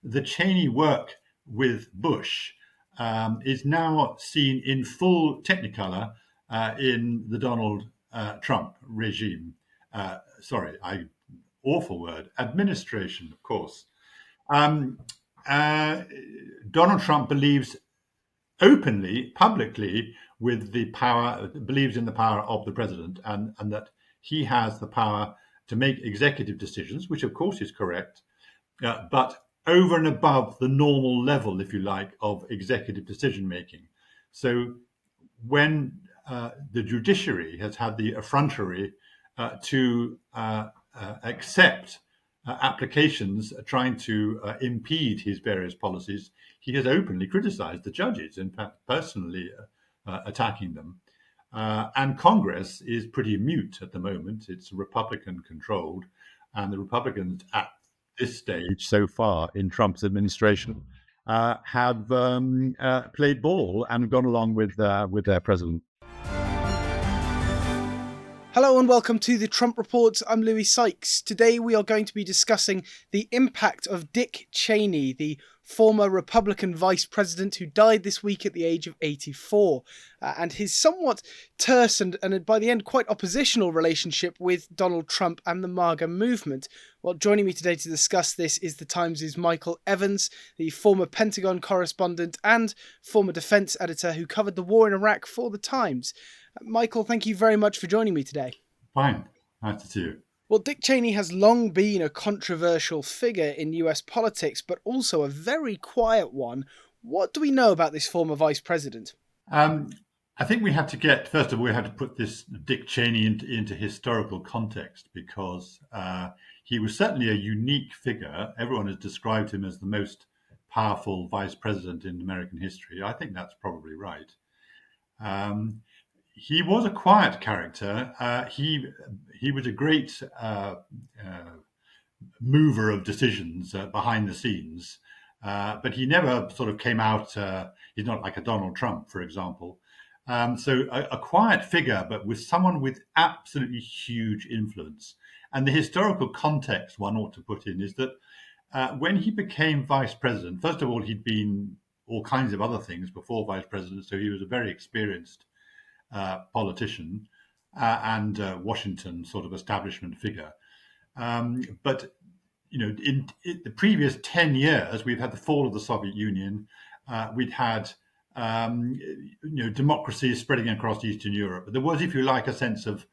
the Cheney work with Bush is now seen in full technicolor in the Donald Trump regime. Sorry, awful word, administration, of course. Um, uh, Donald Trump believes openly, publicly, with the power, believes in the power of the president, and that he has the power to make executive decisions, which of course is correct, but over and above the normal level, if you like, of executive decision making. So when the judiciary has had the effrontery to accept applications trying to impede his various policies, he has openly criticized the judges, in fact, personally attacking them. And Congress is pretty mute at the moment. It's Republican controlled, and the Republicans at this stage so far in Trump's administration have played ball and gone along with their president. Hello and welcome to the Trump Report. I'm Louis Sykes. Today we are going to be discussing the impact of Dick Cheney, the former Republican vice president who died this week at the age of 84, and his somewhat terse and by the end quite oppositional relationship with Donald Trump and the MAGA movement. Well, joining me today to discuss this is the Times' Michael Evans, the former Pentagon correspondent and former defense editor who covered the war in Iraq for the Times. Michael, thank you very much for joining me today. Fine. Nice to see you. Well, Dick Cheney has long been a controversial figure in US politics, but also a very quiet one. What do we know about this former vice president? I think we have to get, first of all, we have to put this Dick Cheney into historical context, because he was certainly a unique figure. Everyone has described him as the most powerful vice president in American history. I think that's probably right. He was a quiet character. He was a great mover of decisions behind the scenes, but he never sort of came out. He's not like a Donald Trump, for example. So a quiet figure, but with someone with absolutely huge influence. And the historical context one ought to put in is that when he became vice president, first of all, he'd been all kinds of other things before vice president, so he was a very experienced politician and Washington sort of establishment figure. But in the previous 10 years, we've had the fall of the Soviet Union. We'd had democracy spreading across Eastern Europe. There was, if you like, a sense of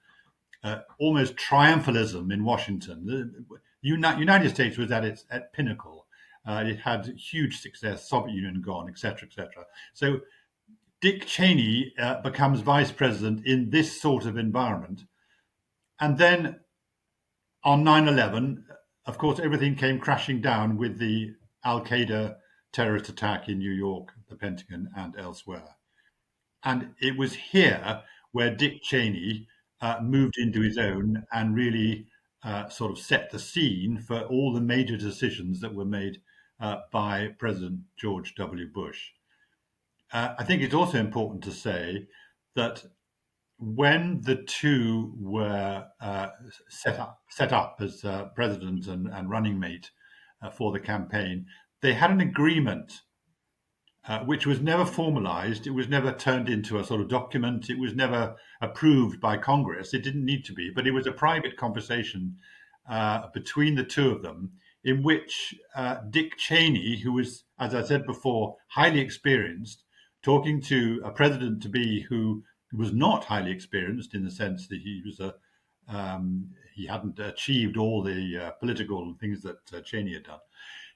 almost triumphalism in Washington. The United States was at its pinnacle. It had huge success, Soviet Union gone, etc., etc. So Dick Cheney becomes vice president in this sort of environment. And then on 9/11, of course, everything came crashing down with the Al-Qaeda terrorist attack in New York, the Pentagon, and elsewhere. And it was here where Dick Cheney moved into his own and really sort of set the scene for all the major decisions that were made by President George W. Bush. I think it's also important to say that when the two were set up as president and running mate for the campaign, they had an agreement which was never formalized. It was never turned into a sort of document. It was never approved by Congress. It didn't need to be, but it was a private conversation between the two of them, in which Dick Cheney, who was, as I said before, highly experienced, talking to a president-to-be who was not highly experienced in the sense that he was he hadn't achieved all the political things that Cheney had done.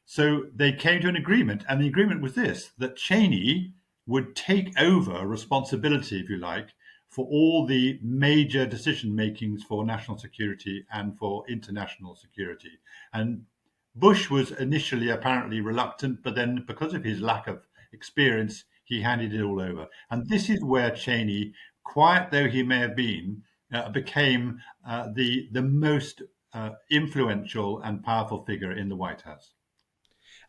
So they came to an agreement, and the agreement was this: that Cheney would take over responsibility, if you like, for all the major decision makings for national security and for international security. And Bush was initially apparently reluctant, but then because of his lack of experience, he handed it all over. And this is where Cheney, quiet though he may have been, became the most influential and powerful figure in the White House.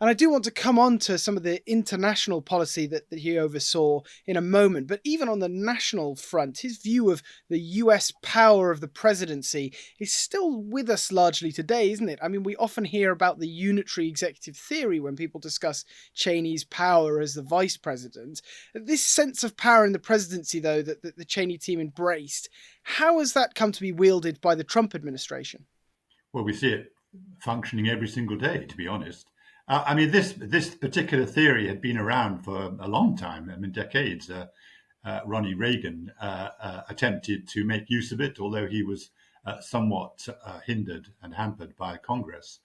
And I do want to come on to some of the international policy that he oversaw in a moment. But even on the national front, his view of the US power of the presidency is still with us largely today, isn't it? I mean, we often hear about the unitary executive theory when people discuss Cheney's power as the vice president. This sense of power in the presidency, though, that the Cheney team embraced, how has that come to be wielded by the Trump administration? Well, we see it functioning every single day, to be honest. I mean, this particular theory had been around for a long time. I mean, decades. Ronnie Reagan attempted to make use of it, although he was somewhat hindered and hampered by Congress.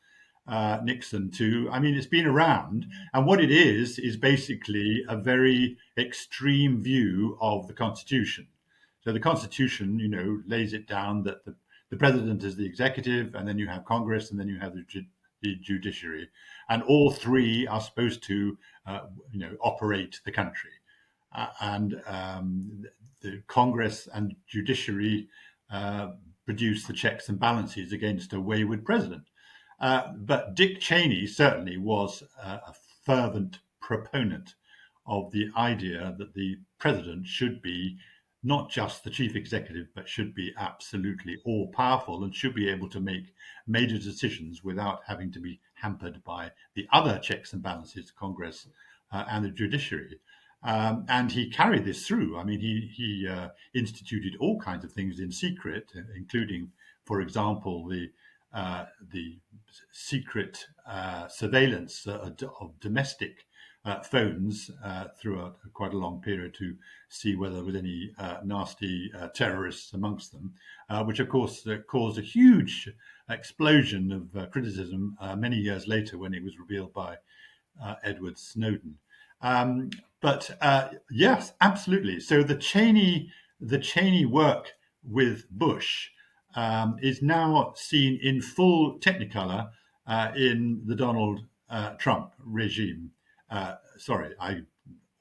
Nixon too. I mean, it's been around, and what it is basically a very extreme view of the Constitution. So the Constitution, lays it down that the president is the executive, and then you have Congress, and then you have the judiciary, and all three are supposed to, operate the country. And the Congress and judiciary produce the checks and balances against a wayward president. But Dick Cheney certainly was a fervent proponent of the idea that the president should be not just the chief executive, but should be absolutely all powerful and should be able to make major decisions without having to be hampered by the other checks and balances, Congress and the judiciary. And he carried this through. I mean, he instituted all kinds of things in secret, including, for example, the secret surveillance of domestic phones throughout quite a long period to see whether there was any nasty terrorists amongst them, which of course caused a huge explosion of criticism many years later when it was revealed by Edward Snowden. But yes, absolutely. So the Cheney work with Bush is now seen in full technicolor in the Donald Trump regime.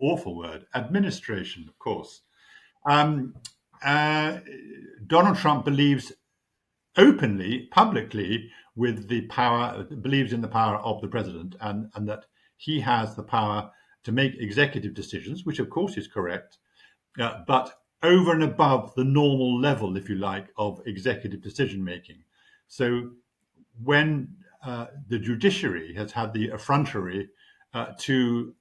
Awful word, administration, of course. Donald Trump believes openly, publicly, believes in the power of the president, and that he has the power to make executive decisions, which of course is correct, but over and above the normal level, if you like, of executive decision making. So when the judiciary has had the effrontery to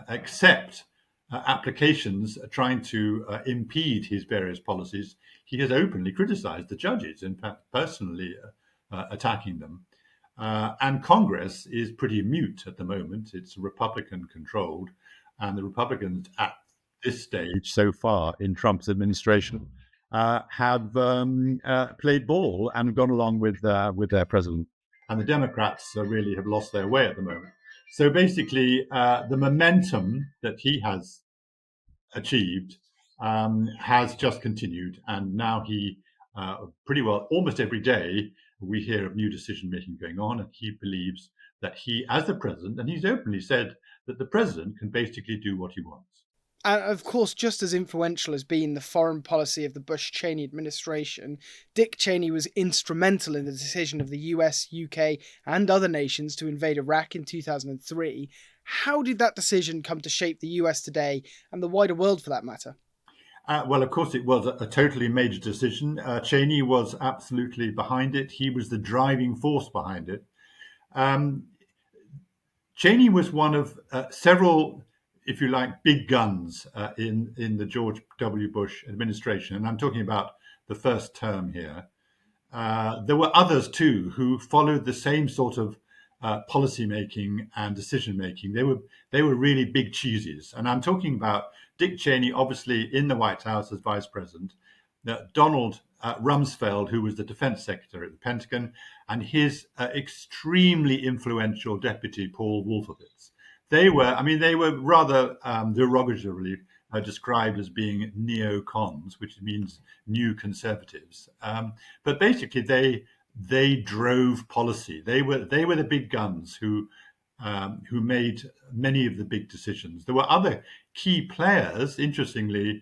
accept applications trying to impede his various policies, he has openly criticized the judges, in fact, personally attacking them. And Congress is pretty mute at the moment. It's Republican controlled, and the Republicans at this stage so far in Trump's administration have played ball and gone along with their president. And the Democrats really have lost their way at the moment. So basically, the momentum that he has achieved has just continued, and now he pretty well almost every day we hear of new decision making going on, and he believes that he, as the president, and he's openly said that the president can basically do what he wants. And of course, just as influential as being the foreign policy of the Bush-Cheney administration, Dick Cheney was instrumental in the decision of the US, UK, and other nations to invade Iraq in 2003. How did that decision come to shape the US today and the wider world for that matter? Well, of course, it was a totally major decision. Cheney was absolutely behind it. He was the driving force behind it. Cheney was one of several, if you like, big guns in the George W. Bush administration. And I'm talking about the first term here. There were others too who followed the same sort of policy making and decision making. They were really big cheeses. And I'm talking about Dick Cheney, obviously in the White House as vice president, Donald Rumsfeld, who was the defense secretary at the Pentagon, and his extremely influential deputy, Paul Wolfowitz. They were rather derogatorily described as being neocons, which means new conservatives. But basically, they drove policy. They were the big guns who made many of the big decisions. There were other key players. Interestingly,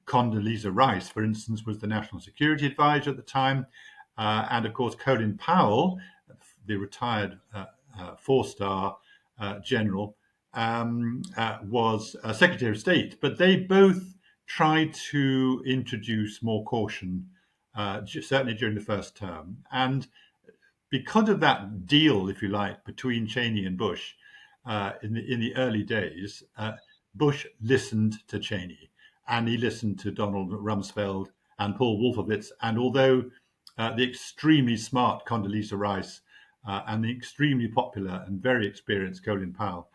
Condoleezza Rice, for instance, was the national security advisor at the time, and of course Colin Powell, the retired four-star general, was Secretary of State. But they both tried to introduce more caution, certainly during the first term. And because of that deal, if you like, between Cheney and Bush in the early days, Bush listened to Cheney, and he listened to Donald Rumsfeld and Paul Wolfowitz. And although the extremely smart Condoleezza Rice and the extremely popular and very experienced Colin Powell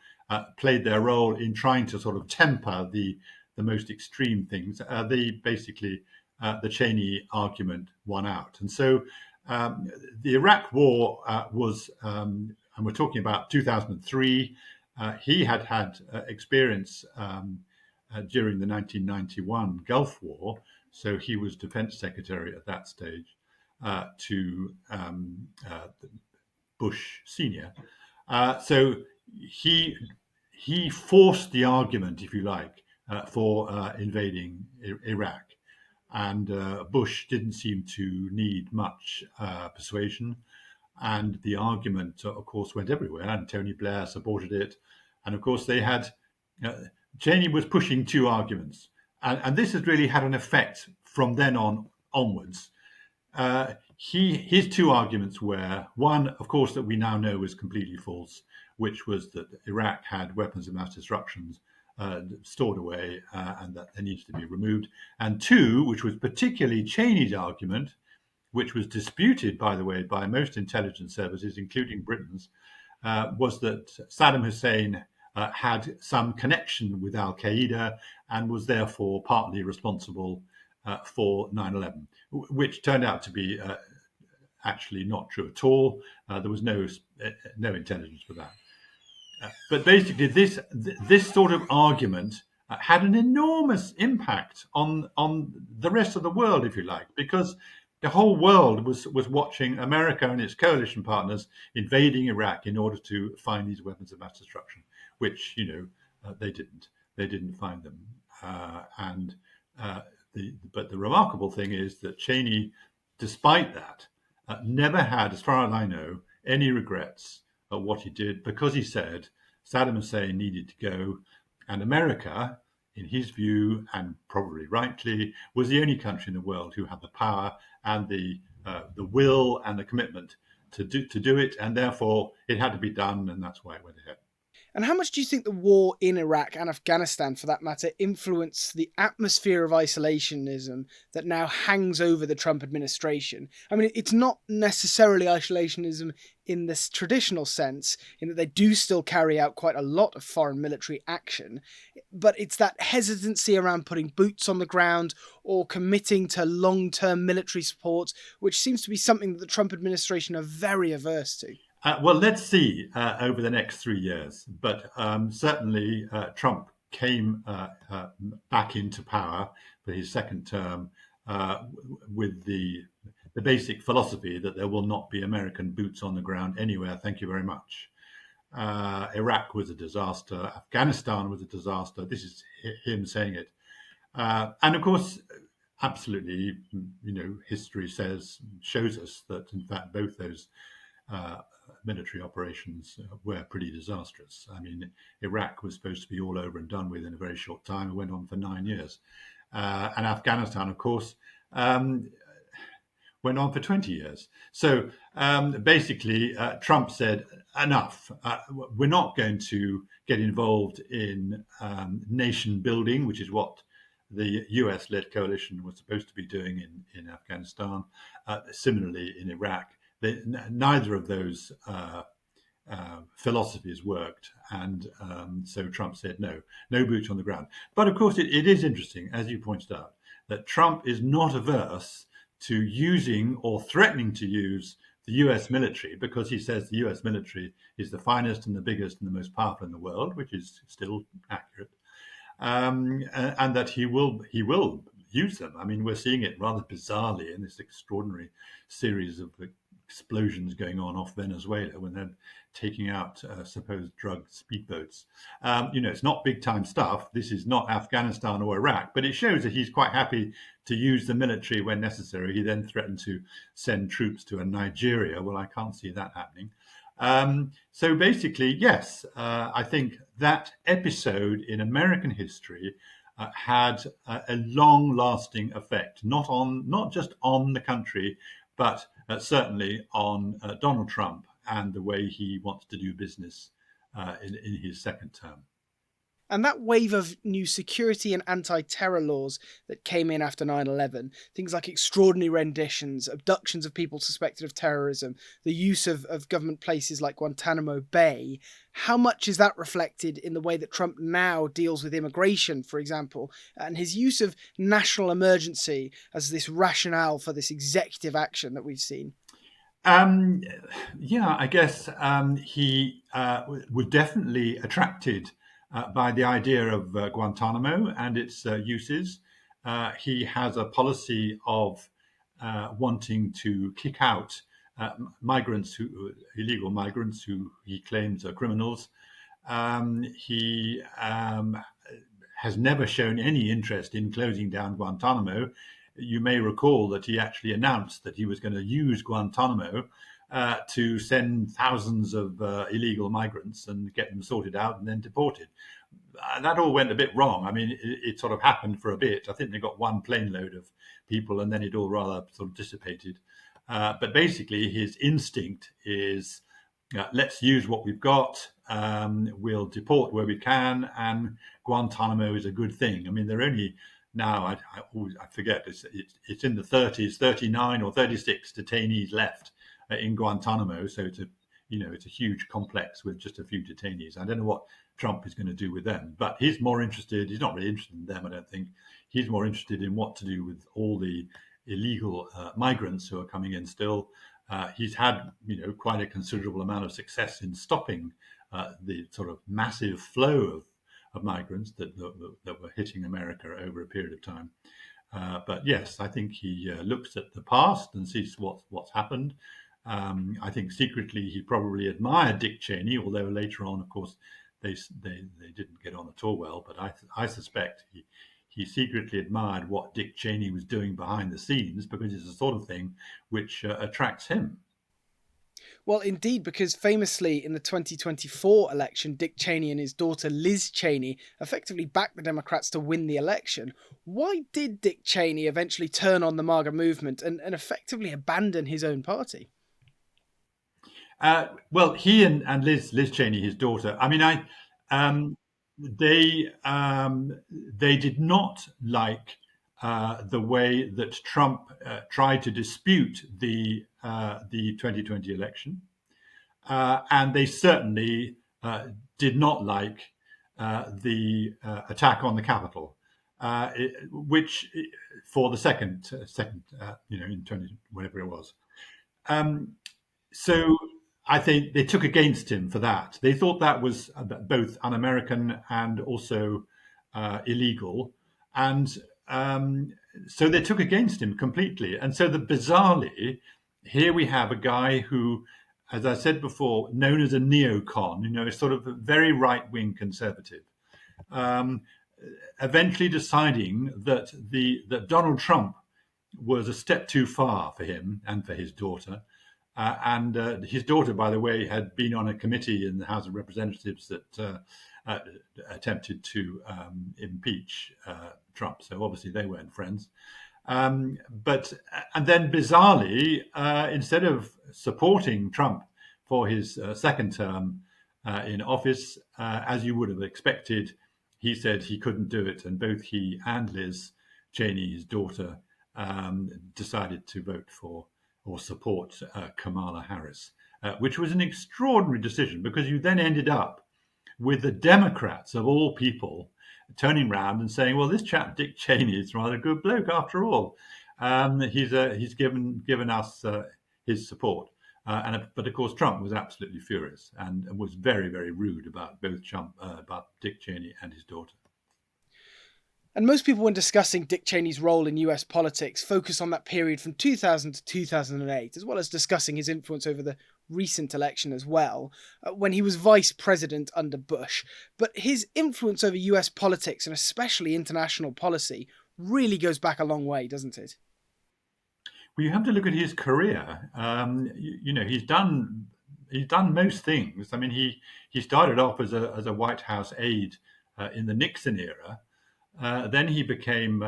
played their role in trying to sort of temper the most extreme things, the Cheney argument won out. And so the Iraq War was, and we're talking about 2003, he had experience during the 1991 Gulf War, so he was Defense Secretary at that stage to Bush Senior. So he forced the argument, if you like, for invading Iraq. And Bush didn't seem to need much persuasion. And the argument, of course, went everywhere. And Tony Blair supported it. And of course, they had Cheney was pushing two arguments. And this has really had an effect from then onwards. His two arguments were, one, of course, that we now know was completely false, which was that Iraq had weapons of mass destruction stored away and that they needed to be removed. And two, which was particularly Cheney's argument, which was disputed, by the way, by most intelligence services, including Britain's, was that Saddam Hussein had some connection with Al-Qaeda and was therefore partly responsible for 9/11, which turned out to be actually not true at all. There was no intelligence for that. But basically, this sort of argument had an enormous impact on the rest of the world, if you like, because the whole world was watching America and its coalition partners invading Iraq in order to find these weapons of mass destruction, which they didn't find them. But the remarkable thing is that Cheney, despite that, never had, as far as I know, any regrets at what he did, because he said Saddam Hussein needed to go, and America, in his view, and probably rightly, was the only country in the world who had the power and the will and the commitment to do it, and therefore it had to be done, and that's why it went ahead. And how much do you think the war in Iraq and Afghanistan, for that matter, influenced the atmosphere of isolationism that now hangs over the Trump administration? I mean, it's not necessarily isolationism in this traditional sense, in that they do still carry out quite a lot of foreign military action, but it's that hesitancy around putting boots on the ground or committing to long-term military support, which seems to be something that the Trump administration are very averse to. Well, let's see over the next 3 years. But certainly Trump came back into power for his second term with the basic philosophy that there will not be American boots on the ground anywhere. Thank you very much. Iraq was a disaster. Afghanistan was a disaster. This is him saying it. And of course, absolutely, history shows us that, in fact, both those military operations were pretty disastrous. I mean, Iraq was supposed to be all over and done with in a very short time. It went on for 9 years. And Afghanistan, of course, went on for 20 years. So basically, Trump said, enough. We're not going to get involved in nation building, which is what the US-led coalition was supposed to be doing in Afghanistan. Similarly, in Iraq, neither of those philosophies worked. And so Trump said, no boots on the ground. But of course, it is interesting, as you pointed out, that Trump is not averse to using or threatening to use the US military, because he says the US military is the finest and the biggest and the most powerful in the world, which is still accurate, and that he will use them. I mean, we're seeing it rather bizarrely in this extraordinary series of explosions going on off Venezuela when they're taking out supposed drug speedboats. It's not big time stuff. This is not Afghanistan or Iraq, but it shows that he's quite happy to use the military when necessary. He then threatened to send troops to Nigeria. Well, I can't see that happening. So basically, yes, I think that episode in American history had a long-lasting effect, not just on the country, but certainly on Donald Trump and the way he wants to do business in his second term. And that wave of new security and anti terror laws that came in after 9/11, things like extraordinary renditions, abductions of people suspected of terrorism, the use of government places like Guantanamo Bay, how much is that reflected in the way that Trump now deals with immigration, for example, and his use of national emergency as this rationale for this executive action that we've seen? Um, yeah, I guess he was definitely attracted by the idea of Guantanamo and its uses. He has a policy of wanting to kick out illegal migrants who he claims are criminals. He has never shown any interest in closing down Guantanamo. You may recall that he actually announced that he was going to use Guantanamo to send thousands of illegal migrants and get them sorted out and then deported. That all went a bit wrong. I mean, it sort of happened for a bit. I think they got one plane load of people and then it all rather sort of dissipated. But basically, his instinct is let's use what we've got. We'll deport where we can, and Guantanamo is a good thing. I mean, they're only now, I forget, it's in the 30s, 39 or 36 detainees left in Guantanamo. So it's a huge complex with just a few detainees. I don't know what Trump is going to do with them, but he's not really interested in them, I don't think. He's more interested in what to do with all the illegal migrants who are coming in still. He's had, quite a considerable amount of success in stopping the sort of massive flow of migrants that were hitting America over a period of time. But yes, I think he looks at the past and sees what's happened. I think secretly he probably admired Dick Cheney, although later on, of course, they didn't get on at all well. But I suspect he secretly admired what Dick Cheney was doing behind the scenes because it's the sort of thing which attracts him. Well, indeed, because famously in the 2024 election, Dick Cheney and his daughter Liz Cheney effectively backed the Democrats to win the election. Why did Dick Cheney eventually turn on the MAGA movement and effectively abandon his own party? Well, he and Liz Cheney, his daughter. I mean, um, they did not like the way that Trump tried to dispute the 2020 election, and they certainly did not like the attack on the Capitol, which for the second in 20 whatever it was. So I think they took against him for that. They thought that was both un-American and also illegal, and so they took against him completely. And so, bizarrely, here we have a guy who, as I said before, known as a neocon, a sort of a very right-wing conservative, um, eventually deciding that Donald Trump was a step too far for him and for his daughter. And his daughter, by the way, had been on a committee in the House of Representatives that attempted to impeach Trump. So obviously they weren't friends. And then bizarrely, instead of supporting Trump for his second term in office, as you would have expected, he said he couldn't do it. And both he and Liz Cheney, his daughter, decided to vote for or support Kamala Harris, which was an extraordinary decision because you then ended up with the Democrats, of all people, turning around and saying, well, this chap, Dick Cheney, is rather a good bloke after all. He's given us his support. But of course, Trump was absolutely furious and was very, very rude about about Dick Cheney and his daughter. And most people, when discussing Dick Cheney's role in US politics, focus on that period from 2000 to 2008, as well as discussing his influence over the recent election as well, when he was vice president under Bush. But his influence over US politics, and especially international policy, really goes back a long way, doesn't it? Well, you have to look at his career. He's done he's done most things. I mean, he started off as a White House aide in the Nixon era. Then he became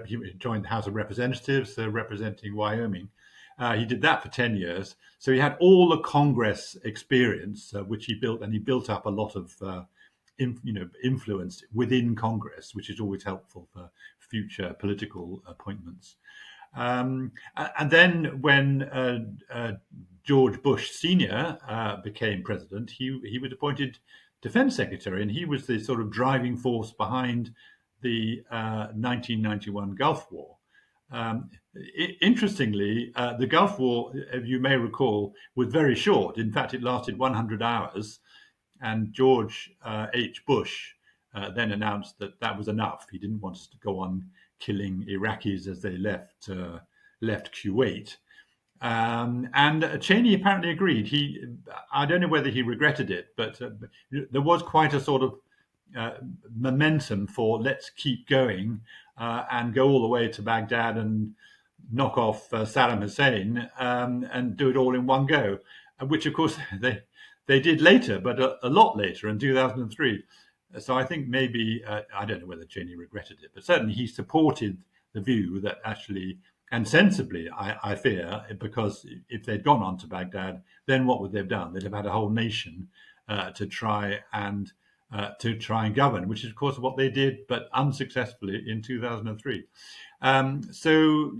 he joined the House of Representatives, representing Wyoming. He did that for 10 years. So he had all the Congress experience, which he built, and he built up a lot of influence within Congress, which is always helpful for future political appointments. And then when George Bush Sr. Became president, he was appointed defense secretary, and he was the sort of driving force behind the 1991 Gulf War. Interestingly, the Gulf War, as you may recall, was very short. In fact, it lasted 100 hours, and George H. Bush then announced that that was enough. He didn't want us to go on killing Iraqis as they left Kuwait. And Cheney apparently agreed. I don't know whether he regretted it, but there was quite a sort of momentum for let's keep going and go all the way to Baghdad and knock off Saddam Hussein and do it all in one go, which of course they did later, but a lot later in 2003. So I think maybe, I don't know whether Cheney regretted it, but certainly he supported the view that actually, and sensibly, I fear, because if they'd gone on to Baghdad, then what would they have done? They'd have had a whole nation to try and govern, which is of course what they did, but unsuccessfully in 2003. So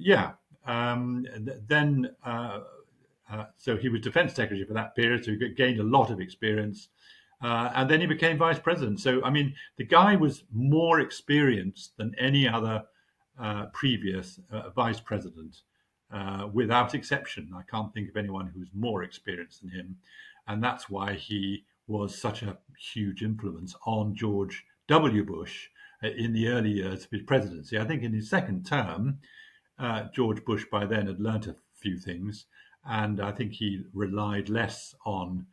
he was defense secretary for that period, so he gained a lot of experience. And then he became vice president. So, I mean, the guy was more experienced than any other previous vice president, without exception. I can't think of anyone who's more experienced than him. And that's why he was such a huge influence on George W. Bush in the early years of his presidency. I think in his second term, George Bush by then had learnt a few things, and I think he relied less on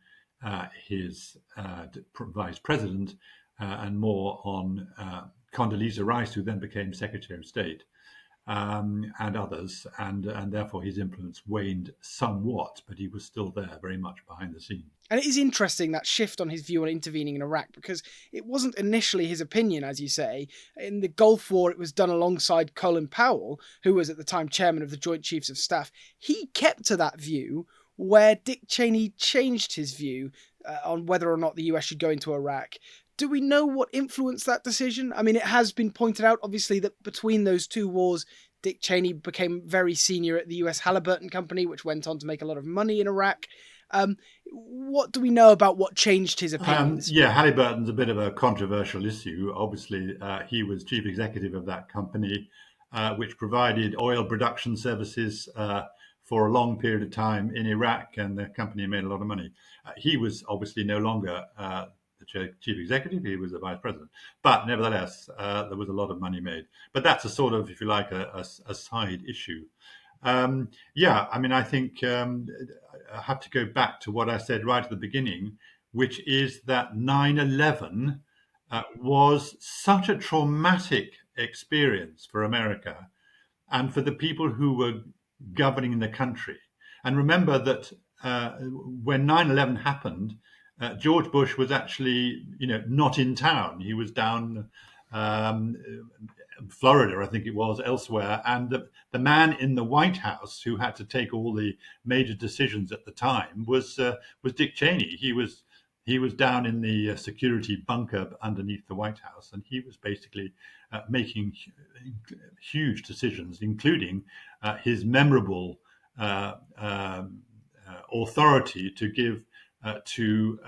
his vice president and more on Condoleezza Rice, who then became Secretary of State, and others, and therefore his influence waned somewhat, but he was still there, very much behind the scenes. And it is interesting, that shift on his view on intervening in Iraq, because it wasn't initially his opinion, as you say. In the Gulf War, it was done alongside Colin Powell, who was at the time chairman of the Joint Chiefs of Staff. He kept to that view, where Dick Cheney changed his view on whether or not the US should go into Iraq. Do we know what influenced that decision? I mean, it has been pointed out, obviously, that between those two wars, Dick Cheney became very senior at the US Halliburton Company, which went on to make a lot of money in Iraq. What do we know about what changed his opinions? Halliburton's a bit of a controversial issue. Obviously, he was chief executive of that company, which provided oil production services for a long period of time in Iraq, and the company made a lot of money. He was obviously no longer the chief executive, he was the vice president. But nevertheless, there was a lot of money made. But that's a sort of, if you like, a side issue. I mean, I think I have to go back to what I said right at the beginning, which is that 9/11 was such a traumatic experience for America and for the people who were governing the country. And remember that when 9/11 happened, George Bush was actually, not in town. He was down Florida, I think it was, elsewhere. And the man in the White House who had to take all the major decisions at the time was Dick Cheney. He was down in the security bunker underneath the White House, and he was basically making huge decisions, including his memorable authority to give to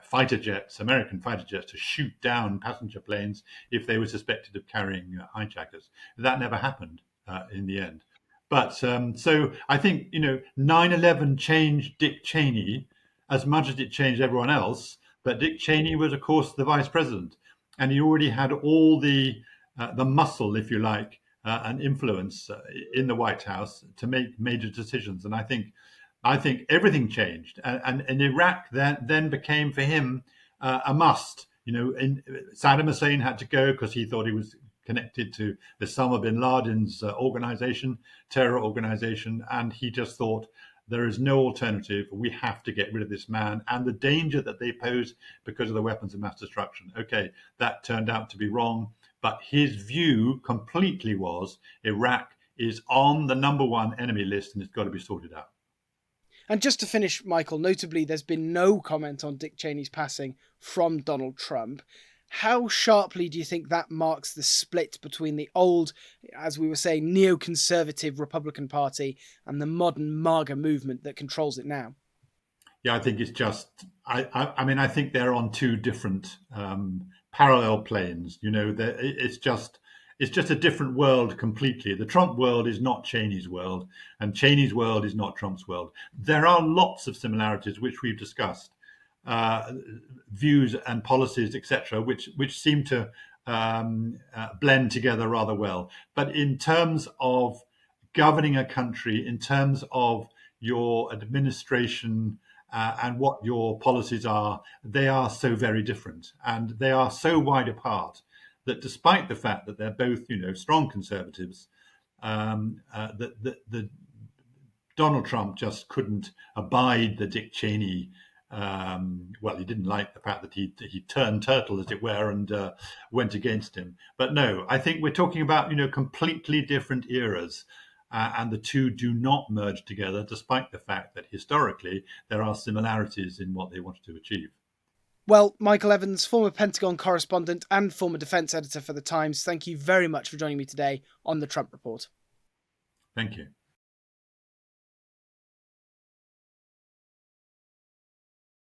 fighter jets, American fighter jets, to shoot down passenger planes if they were suspected of carrying hijackers. That never happened in the end. But so I think, 9/11 changed Dick Cheney as much as it changed everyone else. But Dick Cheney was, of course, the vice president, and he already had all the muscle, if you like, and influence in the White House to make major decisions. And I think everything changed, and Iraq then became for him a must. Saddam Hussein had to go because he thought he was connected to Osama bin Laden's terror organization, and he just thought there is no alternative. We have to get rid of this man and the danger that they pose because of the weapons of mass destruction. Okay, that turned out to be wrong, but his view completely was Iraq is on the number one enemy list and it's got to be sorted out. And just to finish, Michael, notably, there's been no comment on Dick Cheney's passing from Donald Trump. How sharply do you think that marks the split between the old, as we were saying, neoconservative Republican Party and the modern MAGA movement that controls it now? Yeah, I think it's just. I mean, I think they're on two different parallel planes. It's just a different world completely. The Trump world is not Cheney's world, and Cheney's world is not Trump's world. There are lots of similarities, which we've discussed, views and policies, etc., which seem to blend together rather well. But in terms of governing a country, in terms of your administration and what your policies are, they are so very different, and they are so wide apart that despite the fact that they're both, strong conservatives, the Donald Trump just couldn't abide the Dick Cheney. He didn't like the fact that he turned turtle, as it were, and went against him. But no, I think we're talking about completely different eras, and the two do not merge together, despite the fact that historically there are similarities in what they wanted to achieve. Well, Michael Evans, former Pentagon correspondent and former defense editor for The Times, thank you very much for joining me today on the Trump Report. Thank you.